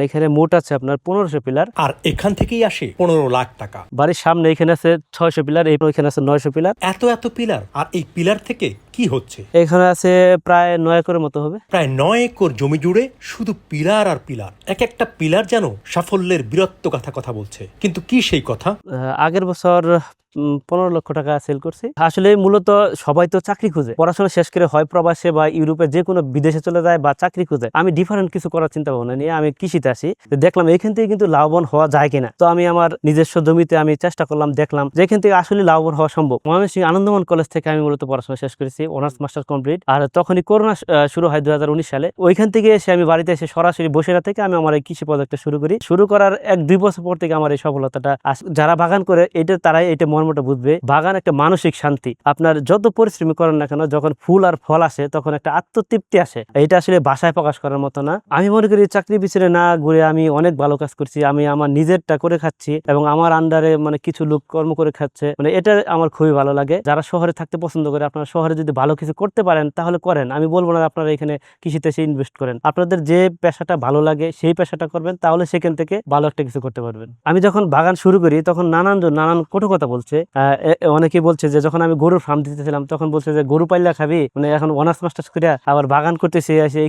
এখানে মোট আছে আপনার 1500 পিলার, আর এখান থেকেই আসে 15 লাখ টাকা। বাড়ির সামনে এখানে আছে 600 পিলার, এখানে আছে 900 পিলার। এত পিলার, আর এই পিলার থেকে কি হচ্ছে? এখানে আছে প্রায় 9 একরের মতো হবে। প্রায় 9 একর জমি জুড়ে শুধু পিলার আর পিলার। এক একটা পিলার যেন সাফল্যের বীরত্ব কথা বলছে। কিন্তু কি সেই কথা? আগের বছর 15 লক্ষ টাকা সেল করছি। আসলে মূলত সবাই তো চাকরি খুঁজে, পড়াশোনা শেষ করে হয় প্রবাসে বা ইউরোপে যে কোনো বিদেশে চলে যায় বা চাকরি খুঁজে। আমি ডিফারেন্ট কিছু করার চিন্তা ভাবনা নিয়ে আমি কৃষিতে আসি। দেখলাম এখান থেকে কিন্তু লাভবান হওয়া যায় কিনা। তো আমি আমার নিজস্ব জমিতে আমি চেষ্টা করলাম, দেখলাম যে এখান থেকে আসলে লাভবান হওয়া সম্ভব। ময়মনসিংহ আনন্দমোহন কলেজ থেকে আমি মূলত পড়াশোনা শেষ করেছি, অনার্স মাস্টার কমপ্লিট। আর তখনই করোনা শুরু হয় 2019 সালে। ওইখান থেকে এসে আমি বাড়িতে এসে সরাসরি বসিরহাট থেকে আমি আমার এই কৃষি প্রজেক্টটা শুরু করার 1-2 বছর পর থেকে আমার এই সফলতাটা। যারা বাগান করে তারাই এটা মর্মটা বুঝবে। বাগান একটা মানসিক শান্তি। আপনার যত পরিশ্রমী করেন না কেন, যখন ফুল আর ফল আসে তখন একটা আত্মতৃপ্তি আসে। এটা আসলে ভাষায় প্রকাশ করার মতো না। আমি মনে করি চাকরি পিছনে না ঘুরে আমি অনেক ভালো কাজ করছি। আমি আমার নিজেরটা করে খাচ্ছি এবং আমার আন্ডারে মানে কিছু লোক কর্ম করে খাচ্ছে। মানে এটা আমার খুবই ভালো লাগে। যারা শহরে থাকতে পছন্দ করে, আপনারা শহরে যদি ভালো কিছু করতে পারেন তাহলে করেন। আমি বলবো না আপনারা এখানে কৃষিতে এসে ইনভেস্ট করেন। আপনাদের যে পেশাটা ভালো লাগে সেই পেশাটা করবেন, তাহলে সেখান থেকে ভালো একটা কিছু করতে পারবেন। আমি যখন বাগান শুরু করি তখন নানান কটু কথা বলছে। অনেকেই বলছে যে যখন আমি গরুর ফার্ম দিতেছিলাম তখন বলছে যে গরু পাইলা খাবি, মানে এখন অনার্স মাস্টার্স করে আবার বাগান করতেছে, আসে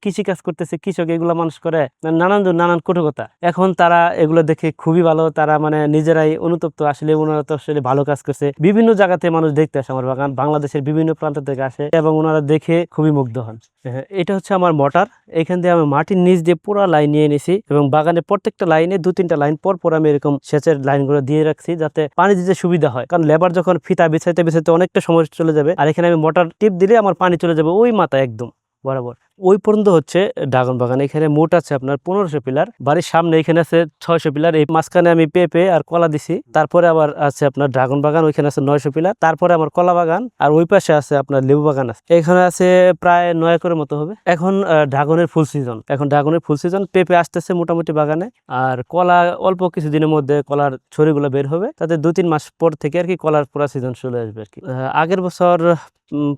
কৃষি কাজ করতেছে, কৃষক এগুলো মানুষ করে, নানান কটু কথা। এখন তারা এগুলো দেখে খুবই ভালো, তারা মানে নিজেরাই অনুতপ্ত। আসলে ওনারা তো আসলে ভালো কাজ করছে। বিভিন্ন জায়গাতে মানুষ দেখতে আসে আমার বাগান, বাংলাদেশের বিভিন্ন প্রান্ত থেকে আসে এবং ওনারা দেখে খুবই মুগ্ধ হন। এটা হচ্ছে আমার মোটর। এখান দিয়ে আমি মাটির নিচ দিয়ে পুরো লাইন নিয়ে নিছি এবং বাগানের প্রত্যেকটা লাইনে 2-3টা লাইন পর আমি এরকম সেচের লাইনগুলো দিয়ে রাখছি যাতে পানি দিতে সুবিধা হয়। কারণ লেবার যখন ফিতা বিছাইতে অনেকটা সময় চলে যাবে, আর এখানে আমি মোটর টিপ দিলে আমার পানি চলে যাবে ওই মাথা একদম বরাবর ওই পর্যন্ত হচ্ছে ড্রাগন বাগান। এখানে মোট আছে আপনার 1500 পিলার, বাড়ির সামনে এখানে আছে 600 পিলার, এই মাঝখানে আমি পেঁপে আর কলা দিছি। তারপরে আবার আছে আপনার ড্রাগন বাগান, ওইখানে আছে 900 পিলার, তারপরে আমার কলা বাগান, আর ওই পাশে আছে আপনার লেবু বাগান আছে। এখানে আছে প্রায় 9 একরের মতো হবে। এখন ড্রাগনের ফুল সিজন, পেঁপে আসতেছে মোটামুটি বাগানে, আর কলা অল্প কিছু দিনের মধ্যে কলার ছড়িগুলো বের হবে, তাতে 2-3 মাস পর থেকে আর কি কলার পুরা সিজন চলে আসবে আর কি। আগের বছর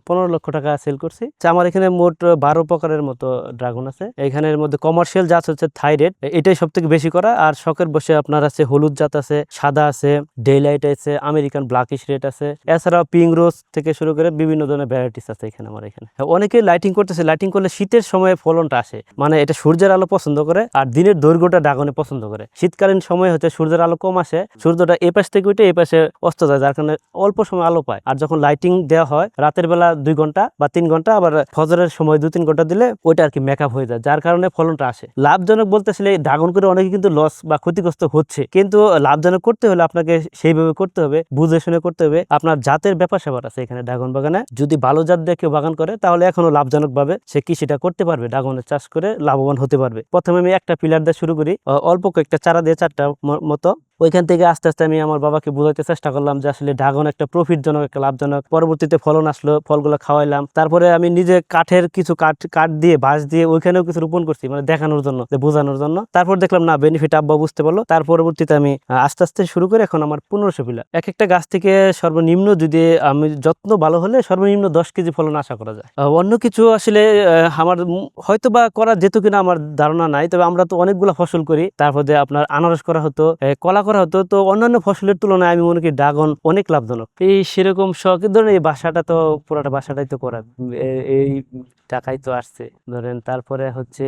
15 লক্ষ টাকা সেল করছি। আমার এখানে মোট 12 প্রকারের মতো ড্রাগন আছে। এখানের মধ্যে কমার্শিয়াল জাত হচ্ছে থাইরেড, এটাই সব থেকে বেশি করা। আর শখের বসে আপনার আছে হলুদ জাত আছে, সাদা আছে, ডেইলাইট আছে, আমেরিকান ব্ল্যাকিশ রেড আছে, এছাড়াও পিঙ্ক রোজ থেকে শুরু করে বিভিন্ন ধরনের ভ্যারাইটিস আছে এখানে আমার এখানে। অনেকে লাইটিং করতেছে, লাইটিং করলে শীতের সময় ফলনটা আসে, মানে এটা সূর্যের আলো পছন্দ করে আর দিনের দৈর্ঘ্যটা ড্রাগনে পছন্দ করে। শীতকালীন সময় হচ্ছে সূর্যের আলো কম আসে, সূর্যটা এ পাশ থেকে উঠে এ পাশে অস্ত যায়, যার কারণে অল্প সময় আলো পায়। আর যখন লাইটিং দেওয়া হয় রাতের বেলা 2 ঘন্টা বা 3 ঘন্টা, আবার ফজরের সময় 2-3 ঘন্টা দিলে ওইটা আর কি মেকআপ হয়ে যায়, যার কারণে ফলনটা আসে। লাভজনক বলতেছিলে ড্রাগন করে অনেকে কিন্তু লস বা ক্ষতিগ্রস্ত হচ্ছে, কিন্তু লাভজনক করতে হলে আপনাকে সেইভাবে করতে হবে, বুঝে শুনে করতে হবে। আপনার জাতের ব্যাপার স্যাপার আছে এখানে ড্রাগন বাগানে। যদি ভালো জাত দিয়ে কেউ বাগান করে তাহলে এখনো লাভজনক ভাবে সে কৃষিটা করতে পারবে, ড্রাগনের চাষ করে লাভবান হতে পারবে। প্রথমে আমি একটা পিলার দিয়ে শুরু করি, অল্প কয়েকটা চারা দিয়ে 4টা মতো। ওইখান থেকে আস্তে আস্তে আমি আমার বাবাকে বোঝাইতে চেষ্টা করলাম যে আসলে ড্রাগন একটা প্রফিটজনক, একটা লাভজনক। পরবর্তীতে ফলন আসলো, ফলগুলো খাওয়াইলাম। তারপরে আমি নিজে কাঠের কিছু কাঠ দিয়ে বাঁশ দিয়ে ওইখানেও কিছু রোপণ করছি, মানে দেখানোর জন্য, বোঝানোর জন্য। তারপর দেখলাম না বেনিফিট আব্বা বুঝতে পারলো। তার পরবর্তীতে আমি আস্তে আস্তে শুরু করে এখন আমার 1500 পিলার। এক একটা গাছ থেকে সর্বনিম্ন যদি আমি যত্ন ভালো হলে সর্বনিম্ন 10 কেজি ফলন আশা করা যায়। অন্য কিছু আসলে আমার হয়তো বা করা যেত কিনা আমার ধারণা নাই, তবে আমরা তো অনেকগুলো ফসল করি। তারপরে আপনার আনারস করা হতো, কলা করা হতো। তো অন্যান্য ফসলের তুলনায় আমি মনে করি ড্রাগন অনেক লাভজনক। এই সেরকম শখ ধরেন এই বাসাটা তো পুরাটা বাসাটাই তো করা, এই টাকাই তো আসছে ধরেন। তারপরে হচ্ছে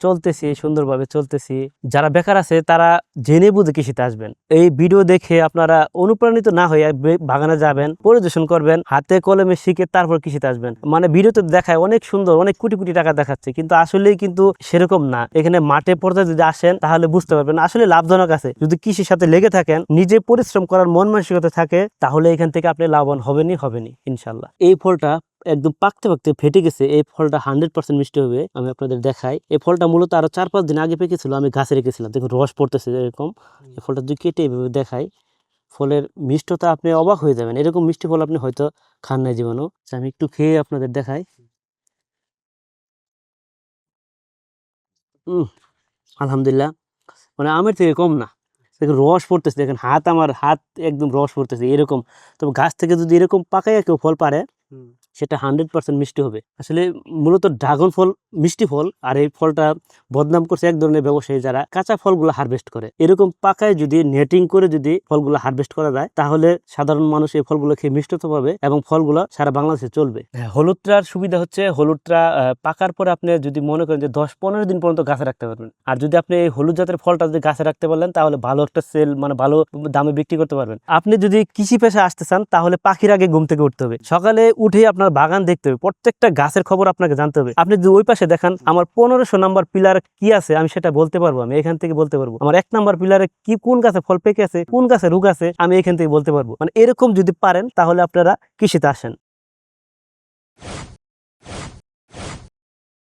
চলতেছি, সুন্দরভাবে চলতেছি। যারা বেকার আছে তারা জেনে বুঝে কৃষিতে আসবেন। এই ভিডিও দেখে আপনারা অনুপ্রাণিত না হয়ে বাগানে যাবেন, পরিদর্শন করবেন, হাতে কলমে শিখে তারপর কৃষিতে আসবেন। মানে ভিডিওতে দেখায় অনেক সুন্দর, অনেক কোটি কোটি টাকা দেখাচ্ছে, কিন্তু আসলেই কিন্তু সেরকম না। এখানে মাঠে পর্যায়ে যদি আসেন তাহলে বুঝতে পারবেন আসলে লাভজনক আছে। যদি কৃষির সাথে লেগে থাকেন, নিজে পরিশ্রম করার মন মানসিকতা থাকে, তাহলে এখান থেকে আপনি লাভবান হবেনই ইনশাল্লাহ। এই ফলটা একদম পাকতে ফেটে গেছে। এই ফলটা 100% মিষ্টি হবে। আমি আপনাদের দেখাই। এই ফলটা মূলত আরো 4-5 দিন আগে পেকেছিল, আমি গাছে রেখেছিলাম। দেখুন রস পড়তেছে এরকম। এই ফলটা যদি কেটে এভাবে দেখাই, ফলের মিষ্টতা আপনি অবাক হয়ে যাবেন। এরকম মিষ্টি ফল আপনি হয়তো খান নাই জীবনেও। আমি একটু খেয়ে আপনাদের দেখাই। আলহামদুলিল্লাহ, মানে আমের থেকে কম না। দেখেন রস পড়তেছে, দেখেন আমার হাত একদম রস পড়তেছে এরকম। তবে গাছ থেকে যদি এরকম পাকাইয়া কেউ ফল পারে সেটা 100% মিষ্টি হবে। আসলে মূলত ড্রাগন ফল মিষ্টি ফল, আর এই ফলটা বদনাম করছে এক ধরনের ব্যবসায়ী যারা কাঁচা ফলগুলো হারভেস্ট করে। এরকম পাকায় যদি নেটিং করে যদি ফলগুলো হারভেস্ট করা যায়, তাহলে সাধারণ মানুষ এই ফলগুলো খেয়ে মিষ্টতা পাবে এবং ফলগুলো সারা বাংলাদেশে চলবে। হলুদটার সুবিধা হচ্ছে হলুদটা পাকার পরে আপনি যদি মনে করেন যে 10-15 দিন পর্যন্ত গাছে রাখতে পারবেন। আর যদি আপনি এই হলুদ জাতের ফলটা যদি গাছে রাখতে পারলেন, তাহলে ভালো একটা সেল, মানে ভালো দামে বিক্রি করতে পারবেন। আপনি যদি কৃষি পেশায় আসতে চান, তাহলে পাখির আগে ঘুম থেকে উঠতে হবে। সকালে উঠে আপনার বাগান দেখতে হবে, প্রত্যেকটা গাছের খবর আপনাকে জানতে হবে। আপনি যদি ওই পাশে দেখান আমার 1500 নাম্বার পিলার কি আছে, আমি সেটা বলতে পারবো। আমি এখান থেকে বলতে পারবো আমার 1 নাম্বার পিলারে কি, কোন গাছে ফল পেকে আছে, কোন গাছে রোগ আছে, আমি এখান থেকে বলতে পারবো। মানে এরকম যদি পারেন, তাহলে আপনারা কৃষিতে আসেন।